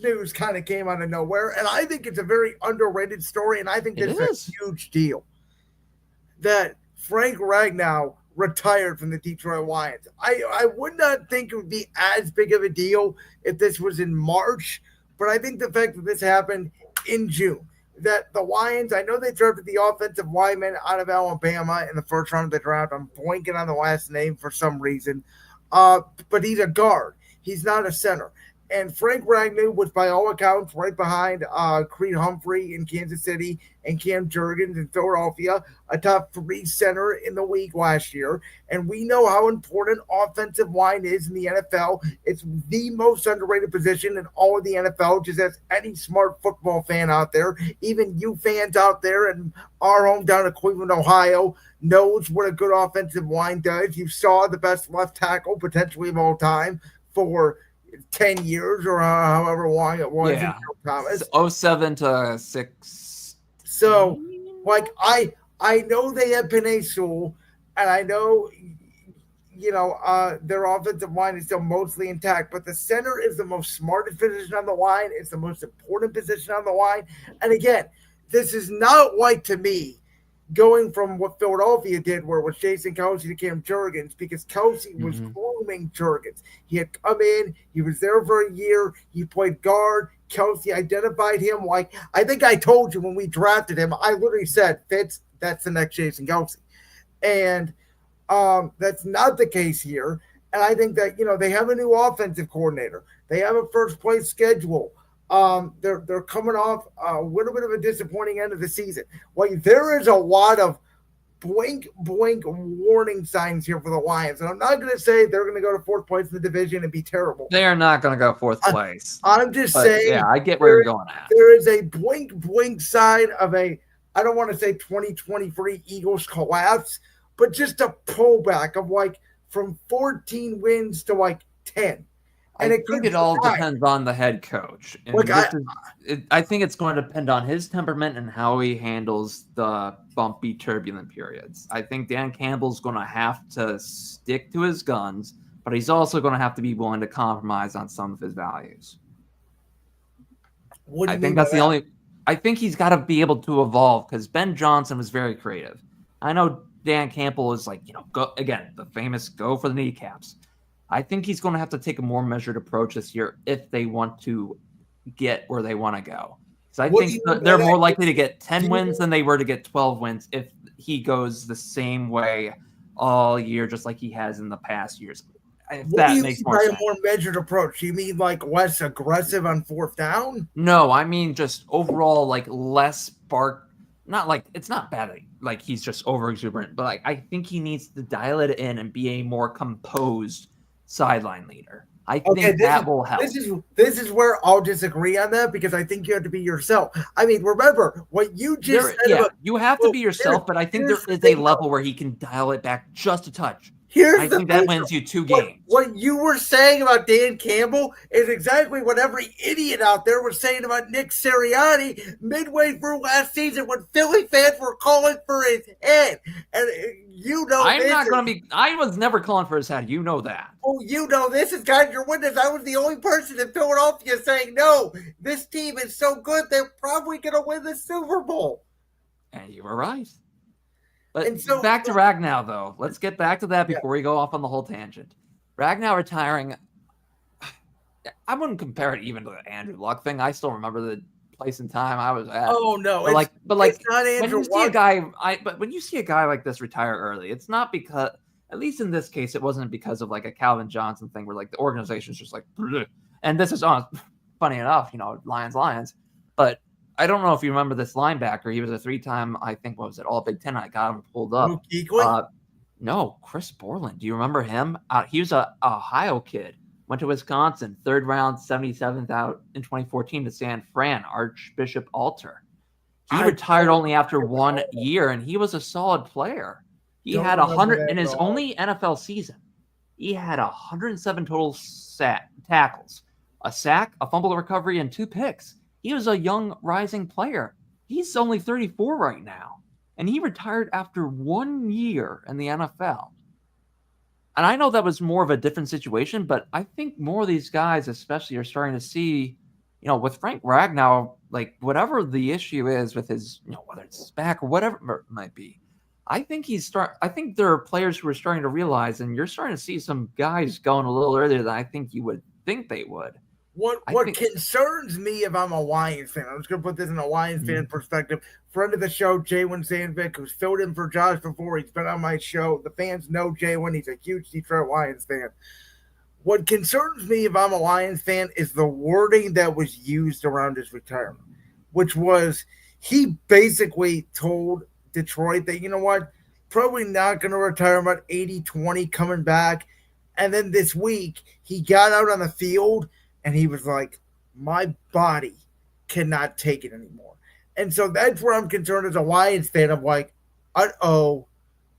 news kind of came out of nowhere, and I think it's a very underrated story, and I think It this is a is. huge deal that Frank Ragnow retired from the Detroit Lions. I would not think it would be as big of a deal if this was in March, but I think the fact that this happened in June, that the Lions, I know they drafted the offensive lineman out of Alabama in the first round of the draft. I'm blanking on the last name for some reason, but he's a guard. He's not a center. And Frank Ragnow was, by all accounts, right behind Creed Humphrey in Kansas City and Cam Jurgens in Philadelphia, a top three center in the league last year. And we know how important offensive line is in the NFL. It's the most underrated position in all of the NFL, just as any smart football fan out there, even you fans out there in our hometown of Cleveland, Ohio, knows what a good offensive line does. You saw the best left tackle potentially of all time for 10 years or however long it was in Yeah. Thomas. 07 to 16. So, like, I know they have Penei Sewell, and I know, their offensive line is still mostly intact, but the center is the most smartest position on the line. It's the most important position on the line. And again, this is not like, to me, going from what Philadelphia did, where it was Jason Kelce to Cam Jurgens, because Kelce was grooming Jurgens. He had come in, he was there for a year, he played guard. Kelce identified him. Like, I think I told you when we drafted him, I literally said, Fitz, that's the next Jason Kelce. And that's not the case here. And I think that, they have a new offensive coordinator. They have a first place schedule. They're coming off a little bit of a disappointing end of the season. Like, there is a lot of blink warning signs here for the Lions. And I'm not going to say they're going to go to fourth place in the division and be terrible. They are not going to go fourth place. I'm just saying. Yeah, I get where you're going at. There is a blink sign of I don't want to say 2023 Eagles collapse, but just a pullback of from 14 wins to 10. And I think it all depends on the head coach. I think it's going to depend on his temperament and how he handles the bumpy, turbulent periods. I think Dan Campbell's going to have to stick to his guns, but he's also going to have to be willing to compromise on some of his values. I think that's the only. I think he's got to be able to evolve, because Ben Johnson was very creative. I know Dan Campbell is go again, the famous go for the kneecaps. I think he's going to have to take a more measured approach this year if they want to get where they want to go. So I think they're more likely to get 10 wins than they were to get 12 wins if he goes the same way all year, just like he has in the past years. If that makes more sense. A more measured approach? You mean less aggressive on fourth down? No, I mean just overall less spark. Not it's not bad he's just over exuberant, but I think he needs to dial it in and be a more composed sideline leader. I think that will help. This is where I'll disagree on that, because I think you have to be yourself. I mean, remember what you just said. Yeah, you have to be yourself, but I think there is a level where he can dial it back just a touch. I think that wins you 2 games. What you were saying about Dan Campbell is exactly what every idiot out there was saying about Nick Sirianni midway through last season when Philly fans were calling for his head. And I was never calling for his head. You know that. Oh, this is God, your witness. I was the only person in Philadelphia saying, no, this team is so good, they're probably going to win the Super Bowl. And you were right. But back to Ragnow, though. Let's get back to that before we go off on the whole tangent. Ragnow retiring, I wouldn't compare it even to the Andrew Luck thing. I still remember the place and time I was at. Oh no, but it's not Andrew Luck. When you see a guy like this retire early, it's not because, at least in this case, it wasn't because of a Calvin Johnson thing where the organization's just bleh. And this is funny enough, Lions, but. I don't know if you remember this linebacker. He was a 3-time, I think, all Big Ten. I got him pulled up. No, Chris Borland. Do you remember him? He was a Ohio kid. Went to Wisconsin. 3rd round, 77th out in 2014 to San Fran. Archbishop Alter. He retired only after 1 year, and he was a solid player. He had 100 in his only NFL season. He had 107 total tackles, a sack, a fumble recovery, and 2 picks. He was a young, rising player. He's only 34 right now, and he retired after 1 year in the NFL. And I know that was more of a different situation, but I think more of these guys, especially, are starting to see, with Frank Ragnow, like whatever the issue is with his, whether it's his back or whatever it might be, I think I think there are players who are starting to realize, and you're starting to see some guys going a little earlier than I think you would think they would. What concerns me if I'm a Lions fan, I'm just going to put this in a Lions fan perspective. Friend of the show, Jalen Sandvik, who's filled in for Josh before. He's been on my show. The fans know Jalen. He's a huge Detroit Lions fan. What concerns me if I'm a Lions fan is the wording that was used around his retirement, which was he basically told Detroit that, you know what, probably not going to retire about 80-20 coming back. And then this week, he got out on the field and he was like, my body cannot take it anymore. And so that's where I'm concerned as a Lions fan. I'm like, uh-oh,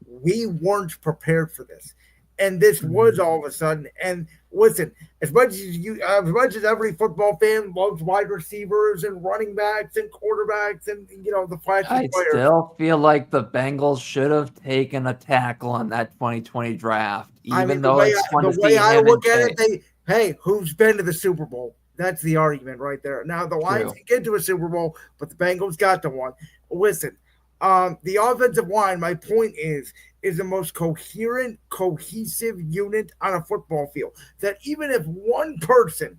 we weren't prepared for this. And this was all of a sudden. And listen, as much as every football fan loves wide receivers and running backs and quarterbacks and the flashy players, I still feel like the Bengals should have taken a tackle on that 2020 draft, even though it's fun to see him. The way I look at it, hey, who's been to the Super Bowl? That's the argument right there. Now the Lions didn't get to a Super Bowl, but the Bengals got to one. Listen, the offensive line, my point is the most coherent, cohesive unit on a football field. That even if one person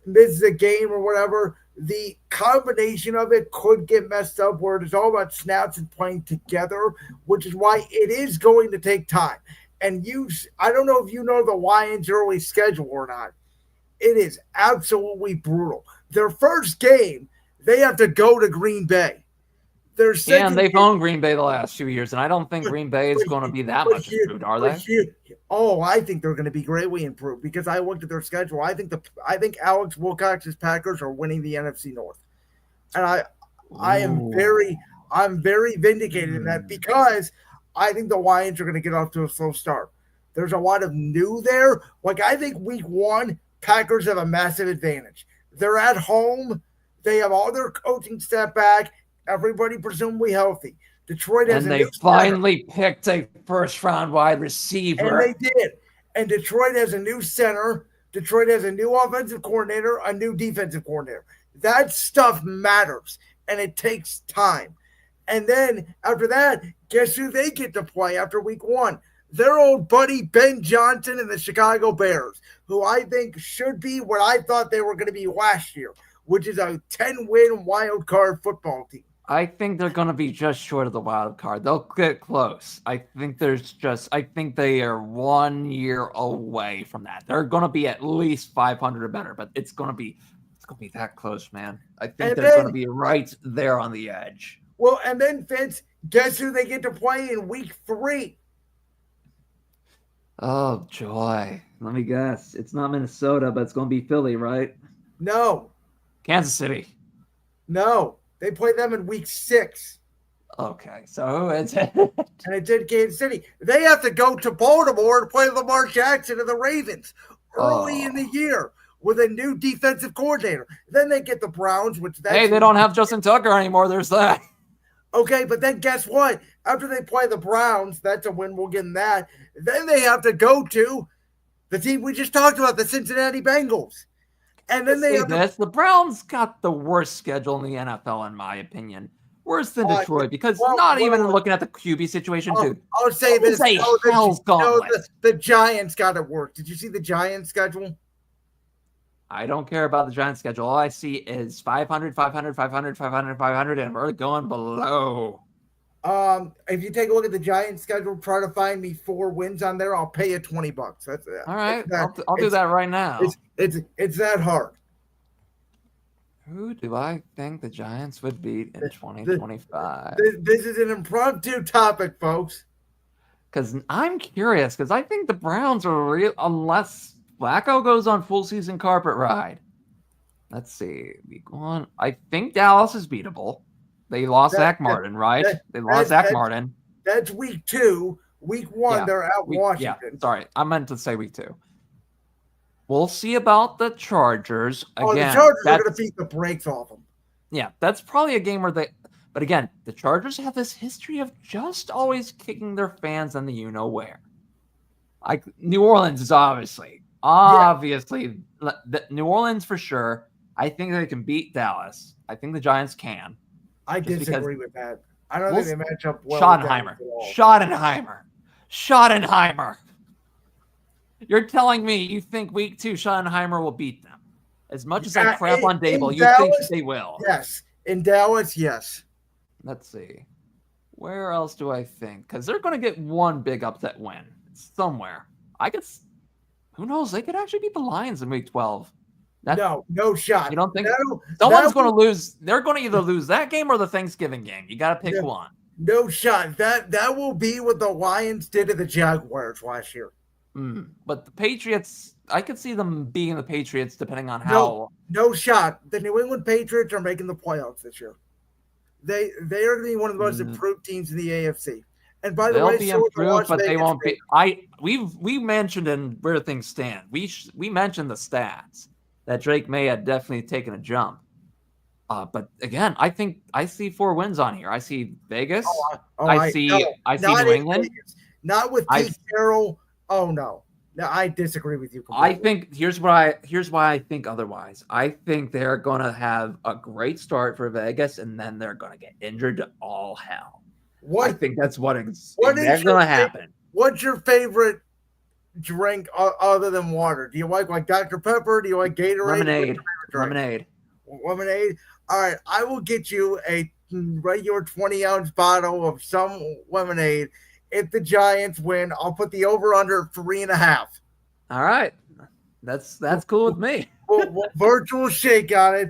misses a game or whatever, the combination of it could get messed up where it's all about snaps and playing together, which is why it is going to take time. And I don't know if you know the Lions' early schedule or not. It is absolutely brutal. Their first game, they have to go to Green Bay. And they've owned Green Bay the last 2 years, and I don't think Green Bay is going to be that much improved, are they? I think they're going to be greatly improved because I looked at their schedule. I think Alex Wilcox's Packers are winning the NFC North, and I'm very vindicated in that because I think the Lions are going to get off to a slow start. There's a lot of new there. Like I think week 1, Packers have a massive advantage. They're at home. They have all their coaching staff back. Everybody presumably healthy. Detroit has they finally picked a first-round wide receiver. And they did. And Detroit has a new center. Detroit has a new offensive coordinator, a new defensive coordinator. That stuff matters, and it takes time. And then after that, guess who they get to play after week 1? Their old buddy Ben Johnson and the Chicago Bears, who I think should be what I thought they were going to be last year, which is a 10-win wild card football team. I think they're going to be just short of the wild card. They'll get close. I think they are 1 year away from that. They're going to be at least 500 or better, but it's going to be that close, man. I think they're going to be right there on the edge. Well, and then Fitz, guess who they get to play in week 3? Oh, joy. Let me guess. It's not Minnesota, but it's going to be Philly, right? No. Kansas City. No. They play them in week 6. Okay, so it's and it's in Kansas City. They have to go to Baltimore to play Lamar Jackson and the Ravens early in the year with a new defensive coordinator. Then they get the Browns, they don't have Justin Tucker anymore. There's that. Okay, but then guess what? After they play the Browns, that's a win. We'll get in that. Then they have to go to the team we just talked about, the Cincinnati Bengals. And then the Browns got the worst schedule in the NFL, in my opinion. Worse than Detroit, because even looking at the QB situation, too. I'll say this. The Giants got it worse. Did you see the Giants schedule? I don't care about the Giants schedule. All I see is 500, 500, 500, 500, 500, and we're going below. If you take a look at the Giants schedule, try to find me 4 wins on there. I'll pay you $20. That's it. All right, I'll do that right now. It's that hard. Who do I think the Giants would beat in 2025? This is an impromptu topic, folks. Because I'm curious, because I think the Browns are real, unless Flacco goes on full season carpet ride. Let's see. Week 1. I think Dallas is beatable. They lost Zach Martin, right? They lost Zach Martin. That's week 2. Week 1, they're out Washington. Yeah, sorry. I meant to say week 2. We'll see about the Chargers. Again, the Chargers are going to beat the brakes off them. Yeah, that's probably a game where they... But again, the Chargers have this history of just always kicking their fans in the you-know-where. New Orleans is obviously New Orleans for sure. I think they can beat Dallas. I think the Giants can. I disagree with that. I don't think they match up well Schottenheimer. Schottenheimer. You're telling me you think week 2 Schottenheimer will beat them? As much as I crap on Dable, you think they will? Yes. In Dallas, yes. Let's see. Where else do I think? Because they're going to get one big upset win somewhere. Who knows? They could actually beat the Lions in week 12. No shot. You don't think someone's going to lose? They're going to either lose that game or the Thanksgiving game. You got to pick one. No shot. That will be what the Lions did to the Jaguars last year. But the Patriots, I could see them beating the Patriots depending on how. No shot. The New England Patriots are making the playoffs this year. They are going to be one of the most improved teams in the AFC. And by the way, they'll be improved, but they won't be. We mentioned in Where Things Stand. We mentioned the stats that Drake May had definitely taken a jump. But again, I think I see 4 wins on here. I see Vegas. I see New England. Vegas. Not with Fitzgerald. Oh no, I disagree with you completely. I think here's why I think otherwise. I think they're going to have a great start for Vegas, and then they're going to get injured to all hell. I think that's what's going to happen. What's your favorite drink other than water? Do you like Dr. Pepper? Do you like Gatorade? Lemonade. Lemonade. All right, I will get you a regular 20-ounce bottle of some lemonade. If the Giants win, I'll put the over/under 3.5. All right, that's cool with me. We'll virtual shake on it.